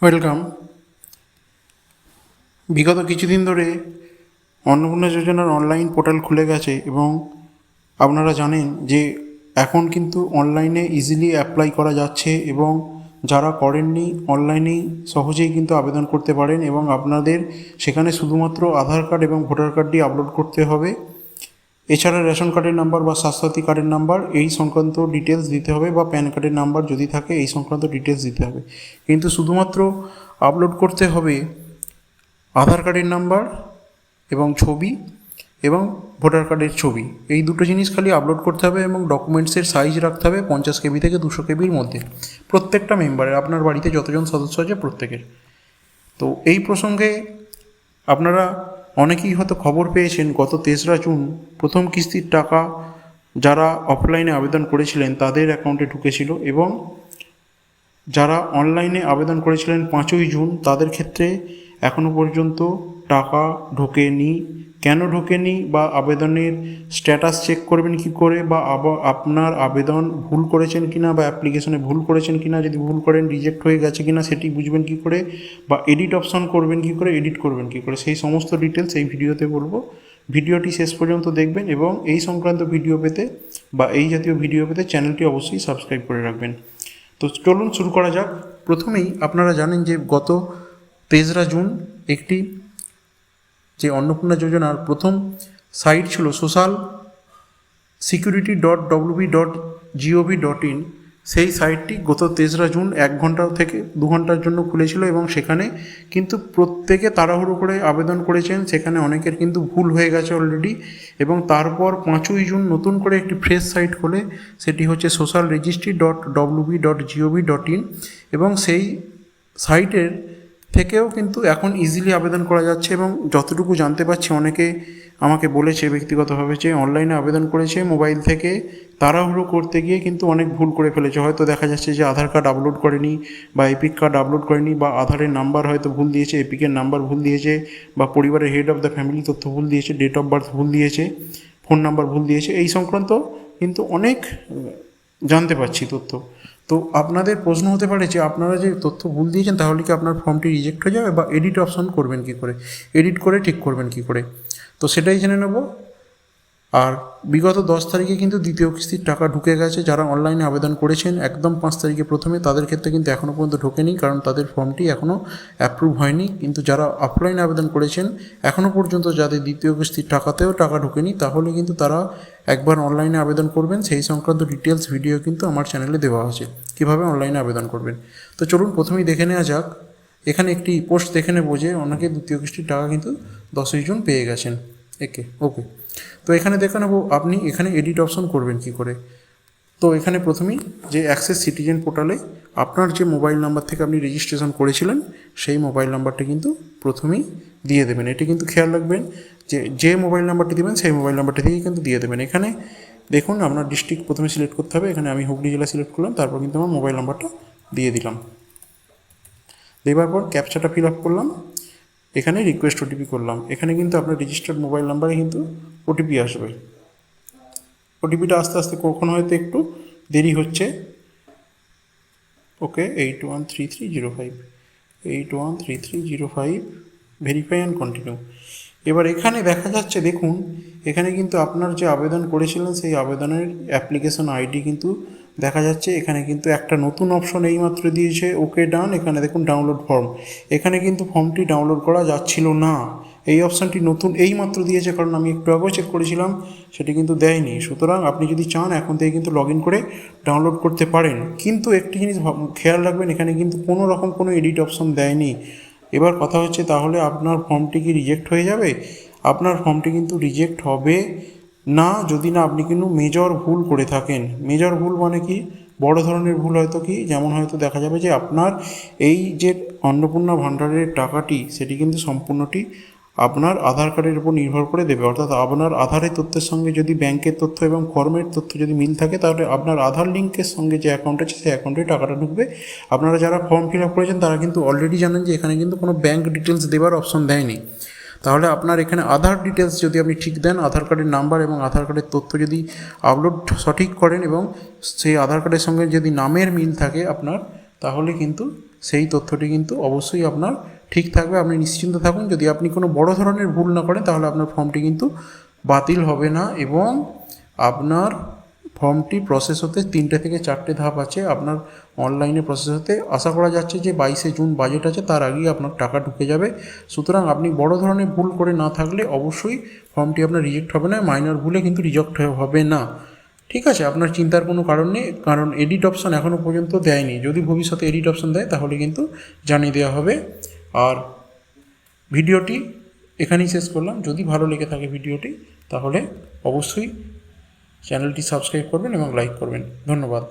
Welcome. বিগত কিছুদিন ধরে অন্নপূর্ণা যোজনার অনলাইন পোর্টাল খুলে গেছে এবং আপনারা জানেন যে এখন কিন্তু অনলাইনে ইজিলি অ্যাপ্লাই করা যাচ্ছে এবং যারা করেননি অনলাইনেই সহজেই কিন্তু আবেদন করতে পারেন এবং আপনাদের সেখানে শুধুমাত্র আধার কার্ড এবং ভোটার কার্ডটি আপলোড করতে হবে। এছাড়া রেশন কার্ডের নাম্বার বা স্বাস্থ্যসাথী কার্ডের নাম্বার এই সংক্রান্ত ডিটেলস দিতে হবে বা প্যান কার্ডের নাম্বার যদি থাকে এই সংক্রান্ত ডিটেলস দিতে হবে। কিন্তু শুধুমাত্র আপলোড করতে হবে আধার কার্ডের নাম্বার এবং ছবি এবং ভোটার কার্ডের ছবি, এই দুটো জিনিস খালি আপলোড করতে হবে এবং ডকুমেন্টসের সাইজ রাখতে হবে 50 কেবি থেকে 200 কেবির মধ্যে প্রত্যেকটা মেম্বারের, আপনার বাড়িতে যতজন সদস্য আছে প্রত্যেকের। তো এই প্রসঙ্গে আপনারা অনেকেই হয়তো খবর পেয়েছেন গত 3রা জুন প্রথম কিস্তির টাকা যারা অফলাইনে আবেদন করেছিলেন তাদের অ্যাকাউন্টে ঢুকেছিল এবং যারা অনলাইনে আবেদন করেছিলেন 5ই জুন তাদের ক্ষেত্রে এখনও পর্যন্ত টাকা ঢোকেনি। কেন ঢোকেনি বা আবেদনের স্ট্যাটাস চেক করবেন কি করে, বা আপনার আবেদন ভুল করেছেন কিনা বা অ্যাপ্লিকেশনে ভুল করেছেন কিনা, যদি ভুল করেন রিজেক্ট হয়ে গেছে কিনা সেটি বুঝবেন কি করে, বা এডিট অপশন করবেন কি করে, এডিট করবেন কি করে, সেই সমস্ত ডিটেলস এই ভিডিওতে বলবো। ভিডিওটি শেষ পর্যন্ত দেখবেন এবং এই সংক্রান্ত ভিডিও পেতে বা এই জাতীয় ভিডিও পেতে চ্যানেলটি অবশ্যই সাবস্ক্রাইব করে রাখবেন। তো চলুন শুরু করা যাক। প্রথমেই আপনারা জানেন যে গত 3রা জুন একটি যে অন্নপূর্ণা যোজনার প্রথম সাইট ছিল socialsecurity.wb.gov.in, সেই সাইটটি গত 3রা জুন 1 ঘন্টা থেকে 2 ঘন্টার জন্য খুলেছিল এবং সেখানে কিন্তু প্রত্যেকে তাড়াহুড়ো করে আবেদন করেছেন, সেখানে অনেকের কিন্তু ভুল হয়ে গেছে অলরেডি। এবং তারপর 5ই জুন নতুন করে একটি ফ্রেশ সাইট খোলে, সেটি হচ্ছে socialregistry.wb.gov.in এবং সেই সাইটের থেকেও কিন্তু এখন ইজিলি আবেদন করা যাচ্ছে। এবং যতটুকু জানতে পারছি অনেকে আমাকে বলেছে ব্যক্তিগতভাবে যে অনলাইনে আবেদন করেছে মোবাইল থেকে, তাড়াহুড়ো করতে গিয়ে কিন্তু অনেক ভুল করে ফেলেছে। হয়তো দেখা যাচ্ছে যে আধার কার্ড আপলোড করেনি বা এপিক কার্ড আপলোড করেনি, বা আধারের নাম্বার হয়তো ভুল দিয়েছে, এপিকের নাম্বার ভুল দিয়েছে, বা পরিবারের হেড অফ দ্য ফ্যামিলি তথ্য ভুল দিয়েছে, ডেট অফ বার্থ ভুল দিয়েছে, ফোন নাম্বার ভুল দিয়েছে, এই সংক্রান্ত কিন্তু অনেক জানতে পারছি তথ্য। তো আপনাদের প্রশ্ন হতে পারে যে আপনারা যে তথ্য ভুল দিয়েছেন তাহলে কি আপনার ফর্মটি রিজেক্ট হয়ে যাবে, বা এডিট অপশন করবেন কি করে, এডিট করে ঠিক করবেন কি করে, তো সেটাই জেনে নেব। আর বিগত 10 তারিখে কিন্তু দ্বিতীয় কিস্তির টাকা ঢুকে গেছে। যারা অনলাইনে আবেদন করেছেন একদম 5 তারিখে প্রথমে, তাদের ক্ষেত্রে কিন্তু এখনও পর্যন্ত ঢোকেনি, কারণ তাদের ফর্মটি এখনও অ্যাপ্রুভ হয়নি। কিন্তু যারা অফলাইনে আবেদন করেছেন এখনও পর্যন্ত, যাদের দ্বিতীয় কিস্তির টাকাতেও টাকা ঢোকেনি, তাহলে কিন্তু তারা একবার অনলাইনে আবেদন করবেন। সেই সংক্রান্ত ডিটেলস ভিডিও কিন্তু আমার চ্যানেলে দেওয়া আছে কীভাবে অনলাইনে আবেদন করবেন। তো চলুন প্রথমেই দেখে নেওয়া যাক। এখানে একটি পোস্ট দেখে নেব যে অনেকে দ্বিতীয় কিস্তির টাকা কিন্তু 10ই জুন পেয়ে গেছেন। ওকে, তো এখানে দেখে নেব আপনি এখানে এডিট অপশন করবেন কি করে। তো এখানে প্রথমেই যে অ্যাক্সেস সিটিজেন পোর্টালে আপনার যে মোবাইল নাম্বার থেকে আপনি রেজিস্ট্রেশন করেছিলেন সেই মোবাইল নাম্বারটা কিন্তু প্রথমেই দিয়ে দেবেন। এটি কিন্তু খেয়াল রাখবেন যে যে মোবাইল নাম্বারটি দেবেন সেই মোবাইল নাম্বারটি থেকেই কিন্তু দিয়ে দেবেন। এখানে দেখুন আপনার ডিস্ট্রিক্ট প্রথমে সিলেক্ট করতে হবে। এখানে আমি হুগলি জেলা সিলেক্ট করলাম, তারপর কিন্তু আমার মোবাইল নাম্বারটা দিয়ে দিলাম। দেওয়ার পর ক্যাপচাটা ফিল আপ করলাম, এখানে রিকোয়েস্ট ওটিপি করলাম। এখানে কিন্তু আপনার রেজিস্টার্ড মোবাইল নাম্বারে কিন্তু ওটিপি আসবে। ওটিপিটা আস্তে আস্তে কখন হয়তো একটু দেরি হচ্ছে। ওকে, 813305 813305 ভেরিফাই অ্যান্ড কন্টিনিউ। এবার এখানে দেখা যাচ্ছে, দেখুন এখানে কিন্তু আপনার যে আবেদন করেছিলেন সেই আবেদনের অ্যাপ্লিকেশন আইডি কিন্তু দেখা যাচ্ছে। এখানে কিন্তু একটা নতুন অপশন এইমাত্র দিয়েছে, ওকে ডান। এখানে দেখুন ডাউনলোড ফর্ম, এখানে কিন্তু ফর্মটি ডাউনলোড করা যাচ্ছিল না। এই অপশানটি নতুন এইমাত্র দিয়েছে, কারণ আমি একটু আগেও চেক করেছিলাম সেটি কিন্তু দেয়নি। সুতরাং আপনি যদি চান এখন থেকে কিন্তু লগ ইন করে ডাউনলোড করতে পারেন। কিন্তু একটি জিনিস খেয়াল রাখবেন, এখানে কিন্তু কোনো রকম কোনো এডিট অপশন দেয়নি। এবার কথা হচ্ছে তাহলে আপনার ফর্মটি কি রিজেক্ট হয়ে যাবে? আপনার ফর্মটি কিন্তু রিজেক্ট হবে না যদি না আপনি কিন্তু মেজর ভুল করে থাকেন। মেজর ভুল মানে কি, বড় ধরনের ভুল হয়তো কি, যেমন হয়তো দেখা যাবে যে আপনার এই যে অন্নপূর্ণা ভাণ্ডারের টাকাটি সেটি কিন্তু সম্পূর্ণটি আপনার আধার কার্ডের উপর নির্ভর করে দেবে। অর্থাৎ আপনার আধারের তথ্যের সঙ্গে যদি ব্যাংকের তথ্য এবং ফর্মের তথ্য যদি মিল থাকে, তাহলে আপনার আধার লিঙ্কের সঙ্গে যে অ্যাকাউন্ট আছে সেই অ্যাকাউন্টে টাকাটা ঢুকবে। আপনারা যারা ফর্ম ফিল আপ করেছেন তারা কিন্তু অলরেডি জানেন যে এখানে কিন্তু কোনো ব্যাঙ্ক ডিটেলস দেওয়ার অপশন দেয়নি। তাহলে আপনার এখানে আধার ডিটেলস যদি আপনি ঠিক দেন, আধার কার্ডের নাম্বার এবং আধার কার্ডের তথ্য যদি আপলোড সঠিক করেন এবং সেই আধার কার্ডের সঙ্গে যদি নামের মিল থাকে আপনার, তাহলে কিন্তু সেই তথ্যটি কিন্তু অবশ্যই আপনার ঠিক থাকবে। আপনি নিশ্চিন্ত থাকুন, যদি আপনি কোনো বড় ধরনের ভুল না করেন তাহলে আপনার ফর্মটি কিন্তু বাতিল হবে না এবং আপনার ফর্মটি প্রসেস হতে 3টে থেকে 4টে ধাপ আছে। আপনার অনলাইনে প্রসেস হতে আশা করা যাচ্ছে যে 22শে জুন বাজেট আছে, তার আগেই আপনার টাকা ঢুকে যাবে। সুতরাং আপনি বড় ধরনের ভুল করে না থাকলে অবশ্যই ফর্মটি আপনার রিজেক্ট হবে না, মাইনর ভুলে কিন্তু রিজেক্ট হবে না। ঠিক আছে, আপনার চিন্তার কোনো কারণ নেই, কারণ এডিট অপশান এখনও পর্যন্ত দেয়নি। যদি ভবিষ্যতে এডিট অপশান দেয় তাহলে কিন্তু জানিয়ে দেওয়া হবে। আর ভিডিওটি এখানেই শেষ করলাম। যদি ভালো লেগে থাকে ভিডিওটি তাহলে অবশ্যই চ্যানেলটি সাবস্ক্রাইব করবেন এবং লাইক করবেন। ধন্যবাদ।